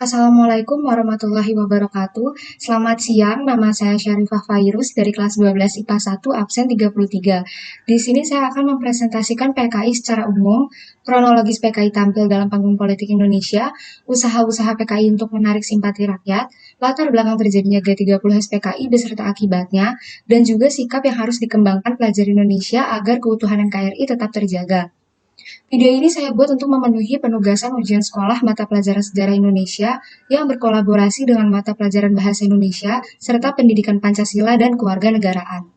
Assalamualaikum warahmatullahi wabarakatuh. Selamat siang, nama saya Syarifah Fairuz dari kelas 12 IPA 1 absen 33. Di sini saya akan mempresentasikan PKI secara umum, kronologis PKI tampil dalam panggung politik Indonesia, usaha-usaha PKI untuk menarik simpati rakyat, latar belakang terjadinya G30 SPKI beserta akibatnya, dan juga sikap yang harus dikembangkan pelajar Indonesia agar keutuhan NKRI tetap terjaga. Video ini saya buat untuk memenuhi penugasan ujian sekolah mata pelajaran sejarah Indonesia yang berkolaborasi dengan mata pelajaran bahasa Indonesia serta pendidikan Pancasila dan kewarganegaraan.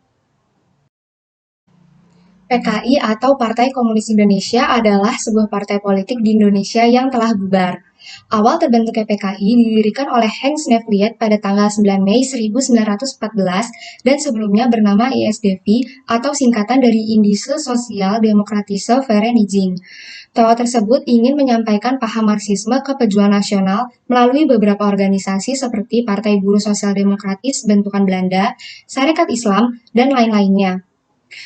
PKI atau Partai Komunis Indonesia adalah sebuah partai politik di Indonesia yang telah bubar. Awal terbentuknya PKI didirikan oleh Henk Sneevliet pada tanggal 9 Mei 1914 dan sebelumnya bernama ISDV atau singkatan dari Indische Sociaal Democratische Vereniging. TOA tersebut ingin menyampaikan paham Marxisme ke pejuang nasional melalui beberapa organisasi seperti Partai Buruh Sosial Demokratis bentukan Belanda, Sarekat Islam, dan lain-lainnya.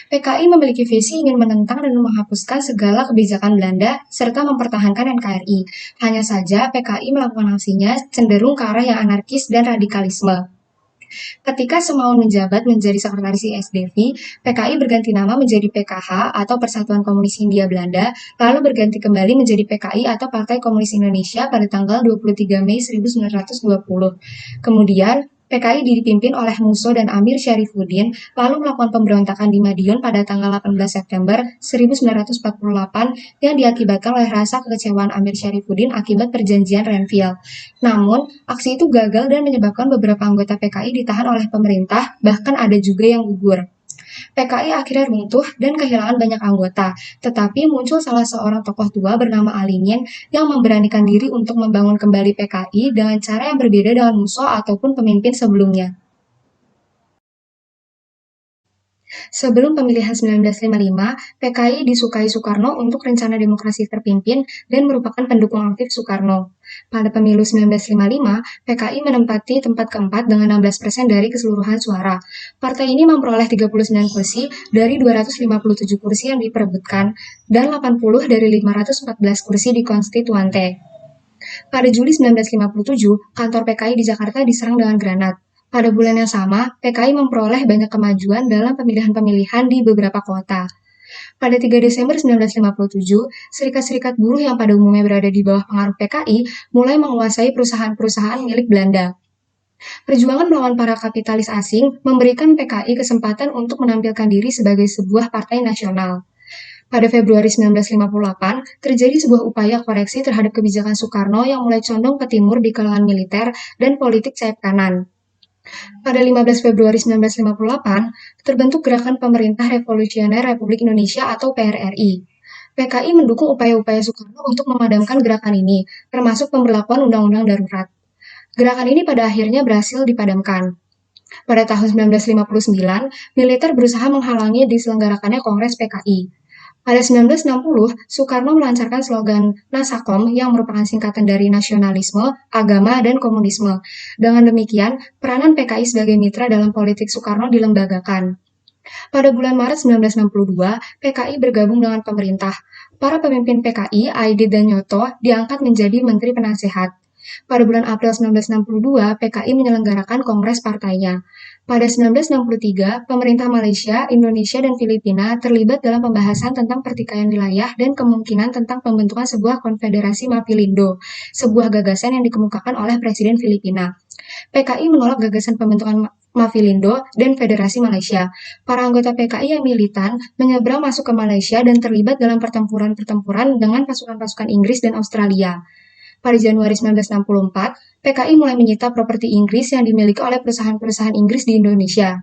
PKI memiliki visi ingin menentang dan menghapuskan segala kebijakan Belanda serta mempertahankan NKRI. Hanya saja PKI melakukan aksinya cenderung ke arah yang anarkis dan radikalisme. Ketika Semaun menjabat menjadi sekretaris ISDV, PKI berganti nama menjadi PKH atau Persatuan Komunis Hindia Belanda, lalu berganti kembali menjadi PKI atau Partai Komunis Indonesia pada tanggal 23 Mei 1920. Kemudian, PKI dipimpin oleh Musso dan Amir Syarifuddin, lalu melakukan pemberontakan di Madiun pada tanggal 18 September 1948 yang diakibatkan oleh rasa kekecewaan Amir Syarifuddin akibat perjanjian Renville. Namun, aksi itu gagal dan menyebabkan beberapa anggota PKI ditahan oleh pemerintah, bahkan ada juga yang gugur. PKI akhirnya runtuh dan kehilangan banyak anggota, tetapi muncul salah seorang tokoh tua bernama Alingin yang memberanikan diri untuk membangun kembali PKI dengan cara yang berbeda dengan Musso ataupun pemimpin sebelumnya. Sebelum pemilihan 1955, PKI disukai Soekarno untuk rencana demokrasi terpimpin dan merupakan pendukung aktif Soekarno. Pada pemilu 1955, PKI menempati tempat keempat dengan 16% dari keseluruhan suara. Partai ini memperoleh 39 kursi dari 257 kursi yang diperebutkan dan 80 dari 514 kursi di Konstituante. Pada Juli 1957, kantor PKI di Jakarta diserang dengan granat. Pada bulan yang sama, PKI memperoleh banyak kemajuan dalam pemilihan-pemilihan di beberapa kota. Pada 3 Desember 1957, serikat-serikat buruh yang pada umumnya berada di bawah pengaruh PKI mulai menguasai perusahaan-perusahaan milik Belanda. Perjuangan melawan para kapitalis asing memberikan PKI kesempatan untuk menampilkan diri sebagai sebuah partai nasional. Pada Februari 1958, terjadi sebuah upaya koreksi terhadap kebijakan Soekarno yang mulai condong ke timur di kalangan militer dan politik sayap kanan. Pada 15 Februari 1958, terbentuk Gerakan Pemerintah Revolusioner Republik Indonesia atau PRRI. PKI mendukung upaya-upaya Soekarno untuk memadamkan gerakan ini, termasuk pemberlakuan undang-undang darurat. Gerakan ini pada akhirnya berhasil dipadamkan. Pada tahun 1959, militer berusaha menghalangi diselenggarakannya Kongres PKI. Pada 1960, Soekarno melancarkan slogan Nasakom yang merupakan singkatan dari nasionalisme, agama, dan komunisme. Dengan demikian, peranan PKI sebagai mitra dalam politik Soekarno dilembagakan. Pada bulan Maret 1962, PKI bergabung dengan pemerintah. Para pemimpin PKI, Aidit dan Nyoto, diangkat menjadi Menteri Penasehat. Pada bulan April 1962, PKI menyelenggarakan kongres partainya. Pada 1963, pemerintah Malaysia, Indonesia, dan Filipina terlibat dalam pembahasan tentang pertikaian wilayah dan kemungkinan tentang pembentukan sebuah konfederasi Mafindo, sebuah gagasan yang dikemukakan oleh Presiden Filipina. PKI menolak gagasan pembentukan Mafindo dan Federasi Malaysia. Para anggota PKI yang militan menyeberang masuk ke Malaysia dan terlibat dalam pertempuran-pertempuran dengan pasukan-pasukan Inggris dan Australia. Pada Januari 1964, PKI mulai menyita properti Inggris yang dimiliki oleh perusahaan-perusahaan Inggris di Indonesia.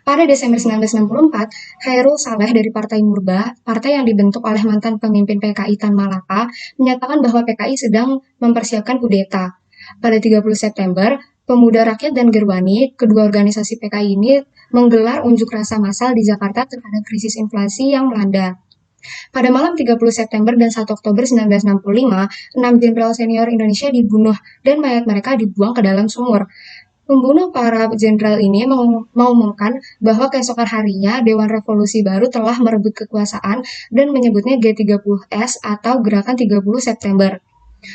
Pada Desember 1964, Khairul Saleh dari Partai Murba, partai yang dibentuk oleh mantan pemimpin PKI Tan Malaka, menyatakan bahwa PKI sedang mempersiapkan kudeta. Pada 30 September, Pemuda Rakyat dan Gerwani, kedua organisasi PKI ini menggelar unjuk rasa massal di Jakarta terhadap krisis inflasi yang melanda. Pada malam 30 September dan 1 Oktober 1965, 6 jenderal senior Indonesia dibunuh dan mayat mereka dibuang ke dalam sumur. Pembunuh para jenderal ini mengumumkan bahwa keesokan harinya Dewan Revolusi Baru telah merebut kekuasaan dan menyebutnya G30S atau Gerakan 30 September.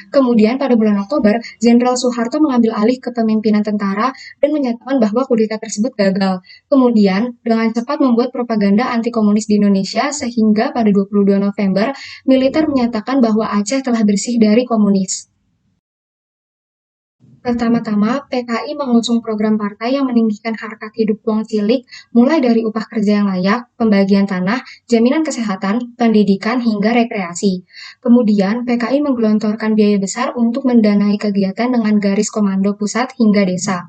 Kemudian pada bulan Oktober, Jenderal Soeharto mengambil alih kepemimpinan tentara dan menyatakan bahwa kudeta tersebut gagal. Kemudian, dengan cepat membuat propaganda anti-komunis di Indonesia sehingga pada 22 November, militer menyatakan bahwa Aceh telah bersih dari komunis. Pertama-tama, PKI mengusung program partai yang meninggikan harkat hidup wong cilik, mulai dari upah kerja yang layak, pembagian tanah, jaminan kesehatan, pendidikan, hingga rekreasi. Kemudian, PKI menggelontorkan biaya besar untuk mendanai kegiatan dengan garis komando pusat hingga desa.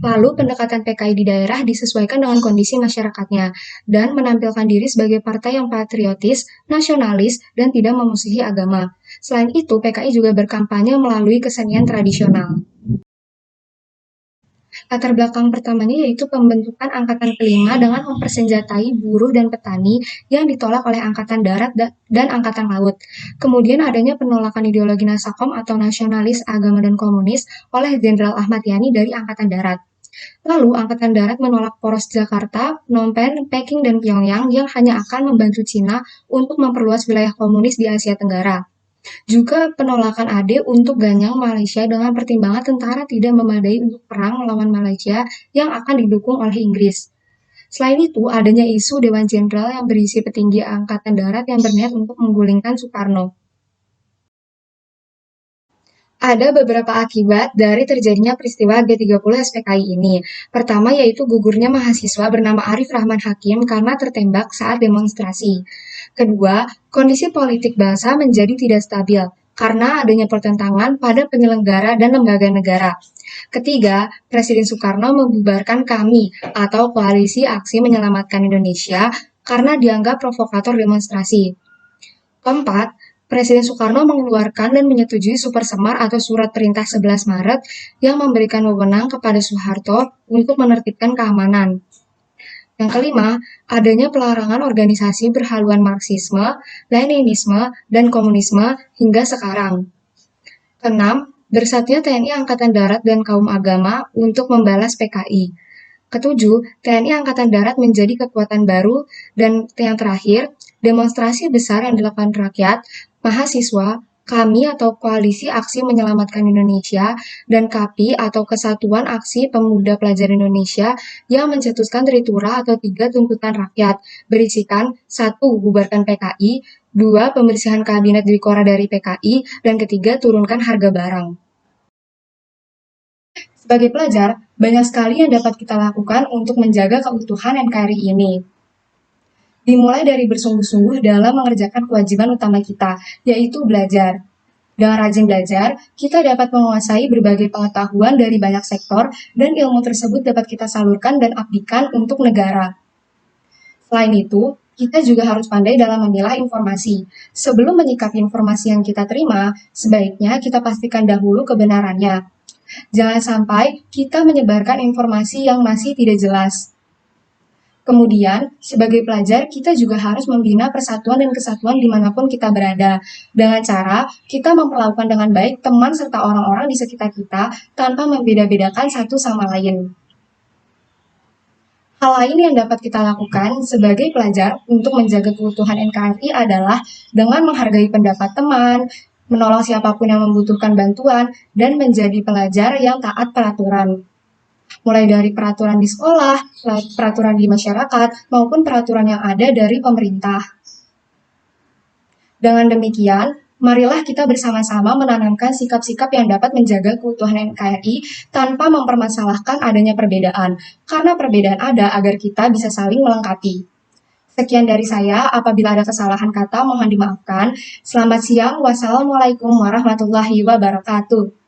Lalu, pendekatan PKI di daerah disesuaikan dengan kondisi masyarakatnya, dan menampilkan diri sebagai partai yang patriotis, nasionalis, dan tidak memusuhi agama. Selain itu, PKI juga berkampanye melalui kesenian tradisional. Latar belakang pertamanya yaitu pembentukan Angkatan Kelima dengan mempersenjatai buruh dan petani yang ditolak oleh Angkatan Darat dan Angkatan Laut. Kemudian adanya penolakan ideologi Nasakom atau nasionalis agama dan komunis oleh Jenderal Ahmad Yani dari Angkatan Darat. Lalu, Angkatan Darat menolak poros Jakarta, Phnom Penh, Peking, dan Pyongyang yang hanya akan membantu Cina untuk memperluas wilayah komunis di Asia Tenggara. Juga penolakan AD untuk Ganyang Malaysia dengan pertimbangan tentara tidak memadai untuk perang melawan Malaysia yang akan didukung oleh Inggris. Selain itu, adanya isu Dewan Jenderal yang berisi petinggi Angkatan Darat yang berniat untuk menggulingkan Soekarno. Ada beberapa akibat dari terjadinya peristiwa G30 SPKI ini. Pertama yaitu gugurnya mahasiswa bernama Arif Rahman Hakim karena tertembak saat demonstrasi. Kedua, kondisi politik bangsa menjadi tidak stabil karena adanya pertentangan pada penyelenggara dan lembaga negara. Ketiga, Presiden Soekarno membubarkan KAMI atau Koalisi Aksi Menyelamatkan Indonesia karena dianggap provokator demonstrasi. Keempat, Presiden Soekarno mengeluarkan dan menyetujui Super Semar atau Surat Perintah 11 Maret yang memberikan wewenang kepada Soeharto untuk menertibkan keamanan. Yang kelima, adanya pelarangan organisasi berhaluan Marxisme, Leninisme, dan Komunisme hingga sekarang. Keenam, bersatunya TNI Angkatan Darat dan kaum agama untuk membalas PKI. Ketujuh, TNI Angkatan Darat menjadi kekuatan baru. Dan yang terakhir, demonstrasi besar yang dilakukan rakyat, mahasiswa, KAMI atau Koalisi Aksi Menyelamatkan Indonesia, dan KAPI atau Kesatuan Aksi Pemuda Pelajar Indonesia yang mencetuskan Tritura atau 3 tuntutan rakyat, berisikan 1. Bubarkan PKI, 2. Pembersihan kabinet Dwikora dari PKI, dan ketiga, turunkan harga barang. Sebagai pelajar, banyak sekali yang dapat kita lakukan untuk menjaga keutuhan NKRI ini. Dimulai dari bersungguh-sungguh dalam mengerjakan kewajiban utama kita, yaitu belajar. Dengan rajin belajar, kita dapat menguasai berbagai pengetahuan dari banyak sektor, dan ilmu tersebut dapat kita salurkan dan abdikan untuk negara. Selain itu, kita juga harus pandai dalam memilah informasi. Sebelum menyikapi informasi yang kita terima, sebaiknya kita pastikan dahulu kebenarannya. Jangan sampai kita menyebarkan informasi yang masih tidak jelas. Kemudian, sebagai pelajar, kita juga harus membina persatuan dan kesatuan dimanapun kita berada. Dengan cara, kita memperlakukan dengan baik teman serta orang-orang di sekitar kita tanpa membeda-bedakan satu sama lain. Hal lain yang dapat kita lakukan sebagai pelajar untuk menjaga keutuhan NKRI adalah dengan menghargai pendapat teman, menolong siapapun yang membutuhkan bantuan, dan menjadi pelajar yang taat peraturan. Mulai dari peraturan di sekolah, peraturan di masyarakat, maupun peraturan yang ada dari pemerintah. Dengan demikian, marilah kita bersama-sama menanamkan sikap-sikap yang dapat menjaga keutuhan NKRI tanpa mempermasalahkan adanya perbedaan, karena perbedaan ada agar kita bisa saling melengkapi. Sekian dari saya, apabila ada kesalahan kata mohon dimaafkan. Selamat siang, wassalamualaikum warahmatullahi wabarakatuh.